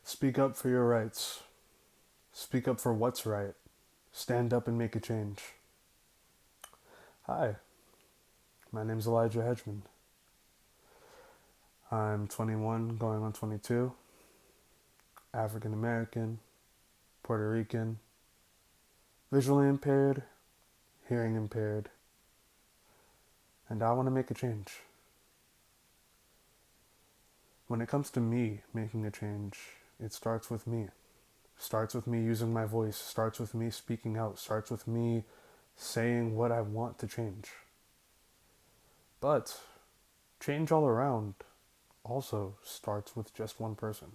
Speak up for your rights. Speak up for what's right. Stand up and make a change. Hi, my name's Elijah Hedgman. I'm 21, going on 22, African American, Puerto Rican, visually impaired, hearing impaired, and I want to make a change. When it comes to me making a change, it starts with me. Starts with me using my voice, starts with me speaking out, starts with me saying what I want to change. But change all around also starts with just one person.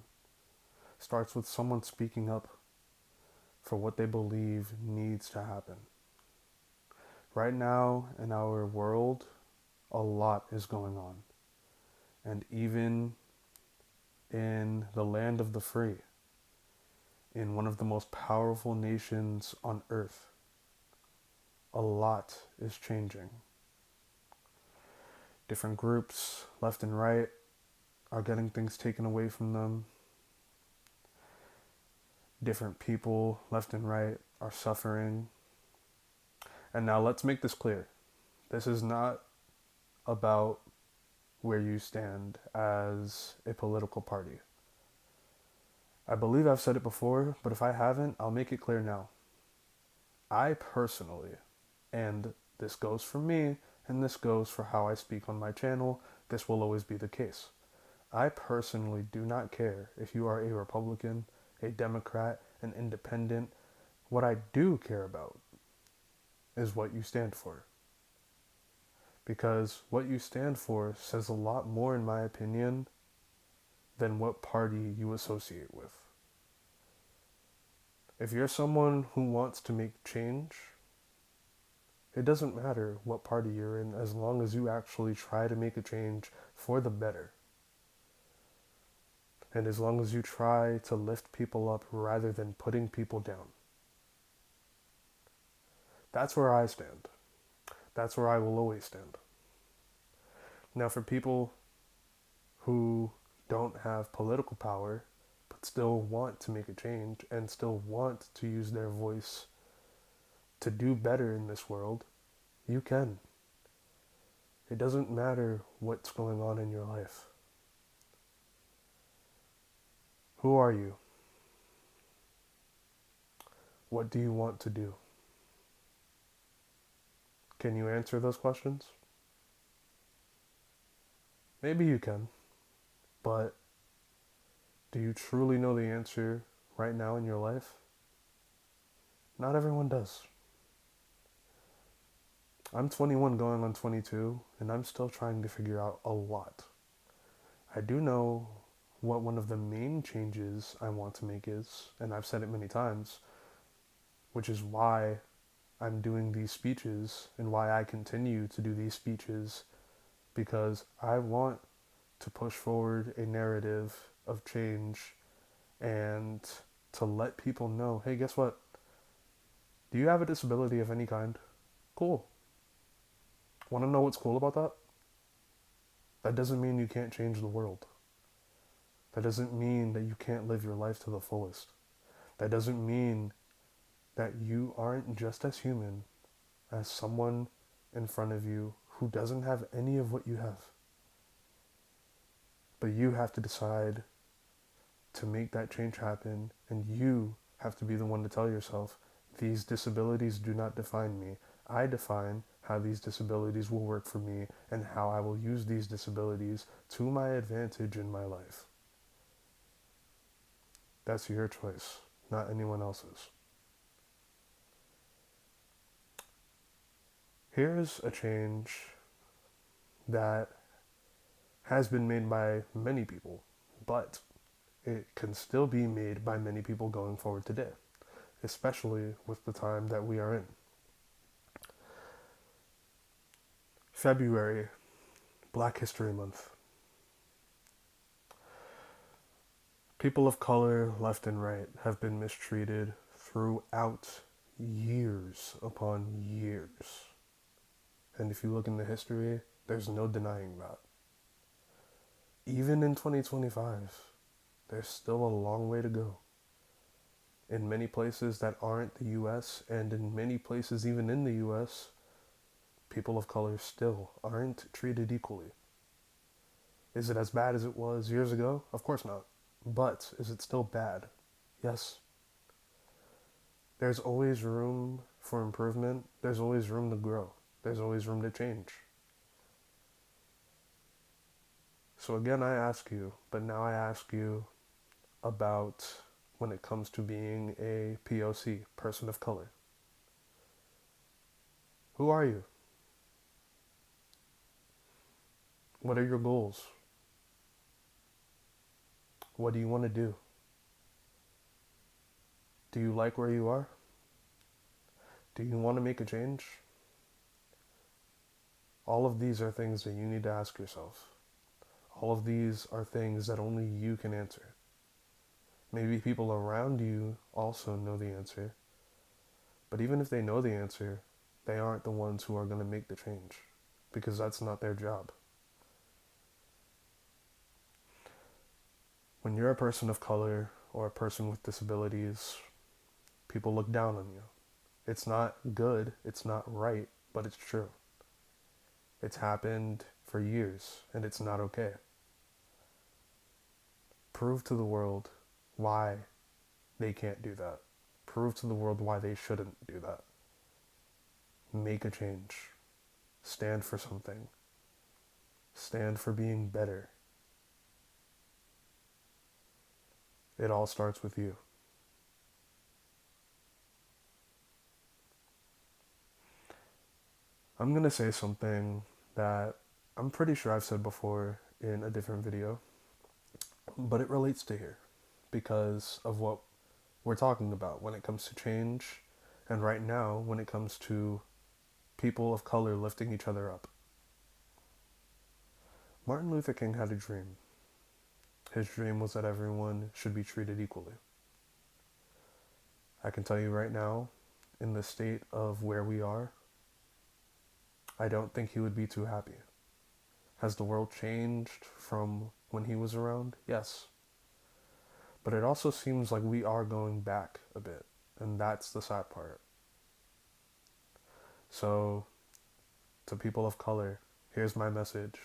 Starts with someone speaking up for what they believe needs to happen. Right now in our world, a lot is going on. And even in the land of the free, in one of the most powerful nations on earth, a lot is changing. Different groups, left and right, are getting things taken away from them. Different people, left and right, are suffering. And now let's make this clear. This is not about where you stand as a political party. I believe I've said it before, but if I haven't, I'll make it clear now. I personally, and this goes for me, and this goes for how I speak on my channel, this will always be the case. I personally do not care if you are a Republican, a Democrat, an independent. What I do care about is what you stand for. Because what you stand for says a lot more, in my opinion, than what party you associate with. If you're someone who wants to make change, it doesn't matter what party you're in as long as you actually try to make a change for the better. And as long as you try to lift people up rather than putting people down. That's where I stand. That's where I will always stand. Now, for people who don't have political power, but still want to make a change and still want to use their voice to do better in this world, you can. It doesn't matter what's going on in your life. Who are you? What do you want to do? Can you answer those questions? Maybe you can, but do you truly know the answer right now in your life? Not everyone does. I'm 21 going on 22, and I'm still trying to figure out a lot. I do know what one of the main changes I want to make is, and I've said it many times, which is why I'm doing these speeches and why I continue to do these speeches, because I want to push forward a narrative of change and to let people know, hey, guess what? Do you have a disability of any kind? Cool. Want to know what's cool about that? That doesn't mean you can't change the world. That doesn't mean that you can't live your life to the fullest. That doesn't mean that you aren't just as human as someone in front of you who doesn't have any of what you have. But you have to decide to make that change happen, and you have to be the one to tell yourself, these disabilities do not define me. I define how these disabilities will work for me and how I will use these disabilities to my advantage in my life. That's your choice, not anyone else's. Here's a change that has been made by many people, but it can still be made by many people going forward today, especially with the time that we are in. February, Black History Month. People of color, left and right, have been mistreated throughout years upon years. And if you look in the history, there's no denying that. Even in 2025, There's still a long way to go. In many places that aren't the US, and in many places even in the US, people of color still aren't treated equally. Is it as bad as it was years ago? Of course not. But is it still bad? Yes. There's always room for improvement. There's always room to grow. There's always room to change. So again, I ask you, but now I ask you about when it comes to being a POC, person of color. Who are you? What are your goals? What do you want to do? Do you like where you are? Do you want to make a change? All of these are things that you need to ask yourself. All of these are things that only you can answer. Maybe people around you also know the answer, but even if they know the answer, they aren't the ones who are going to make the change because that's not their job. When you're a person of color or a person with disabilities, people look down on you. It's not good, it's not right, but it's true. It's happened for years, and it's not okay. Prove to the world why they can't do that. Prove to the world why they shouldn't do that. Make a change. Stand for something. Stand for being better. It all starts with you. I'm going to say something that I'm pretty sure I've said before in a different video, but it relates to here because of what we're talking about when it comes to change, and right now when it comes to people of color lifting each other up. Martin Luther King had a dream. His dream was that everyone should be treated equally. I can tell you right now, in the state of where we are, I don't think he would be too happy. Has the world changed from when he was around? Yes. But it also seems like we are going back a bit, and that's the sad part. So, to people of color, here's my message.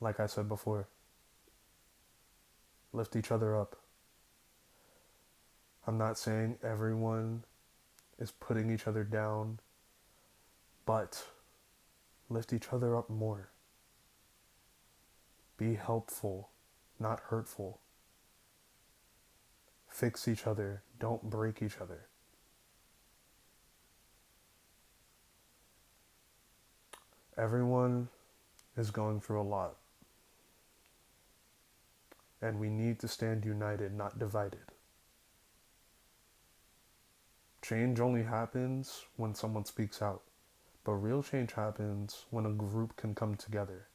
Like I said before, lift each other up. I'm not saying everyone is putting each other down, but lift each other up more. Be helpful, not hurtful. Fix each other, don't break each other. Everyone is going through a lot. And we need to stand united, not divided. Change only happens when someone speaks out. But real change happens when a group can come together.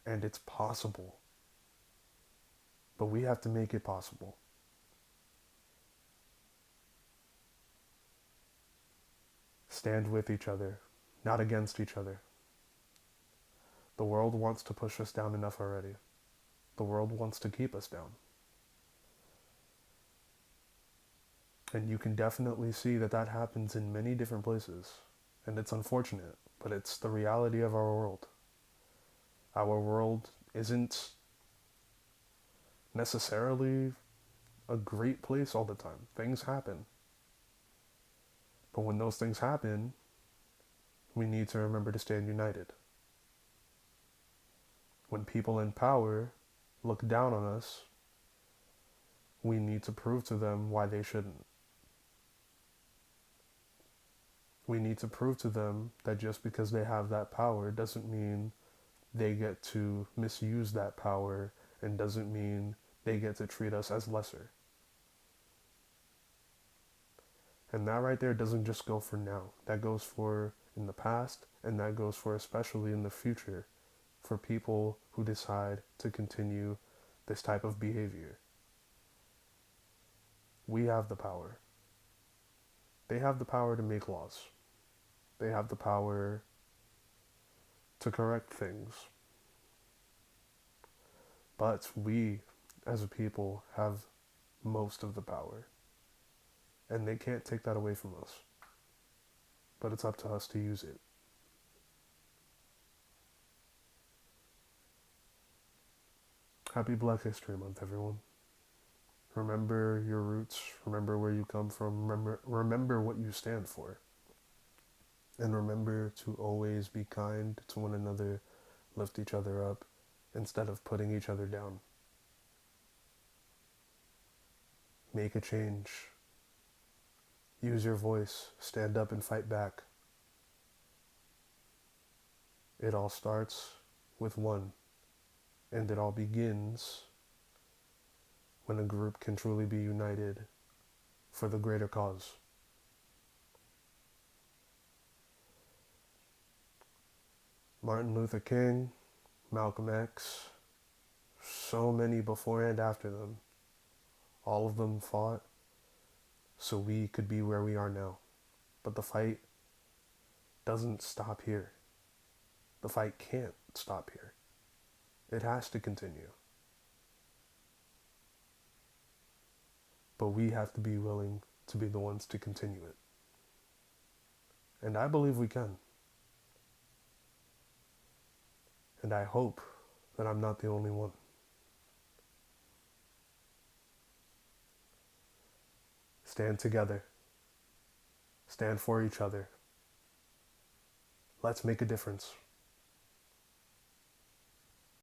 And it's possible. But we have to make it possible. Stand with each other, not against each other. The world wants to push us down enough already. The world wants to keep us down. And you can definitely see that that happens in many different places. And it's unfortunate, but it's the reality of our world. Our world isn't necessarily a great place all the time. Things happen. But when those things happen, we need to remember to stand united. When people in power look down on us, we need to prove to them why they shouldn't. We need to prove to them that just because they have that power doesn't mean they get to misuse that power and doesn't mean they get to treat us as lesser. And that right there doesn't just go for now. That goes for in the past, and that goes for especially in the future for people who decide to continue this type of behavior. We have the power. They have the power to make laws. They have the power to correct things. But we, as a people, have most of the power. And they can't take that away from us. But it's up to us to use it. Happy Black History Month, everyone. Remember your roots, remember where you come from, remember what you stand for. And remember to always be kind to one another, lift each other up, instead of putting each other down. Make a change. Use your voice, stand up and fight back. It all starts with one, and it all begins when a group can truly be united for the greater cause. Martin Luther King, Malcolm X, so many before and after them, all of them fought so we could be where we are now. But the fight doesn't stop here. The fight can't stop here. It has to continue. But we have to be willing to be the ones to continue it. And I believe we can. And I hope that I'm not the only one. Stand together. Stand for each other. Let's make a difference.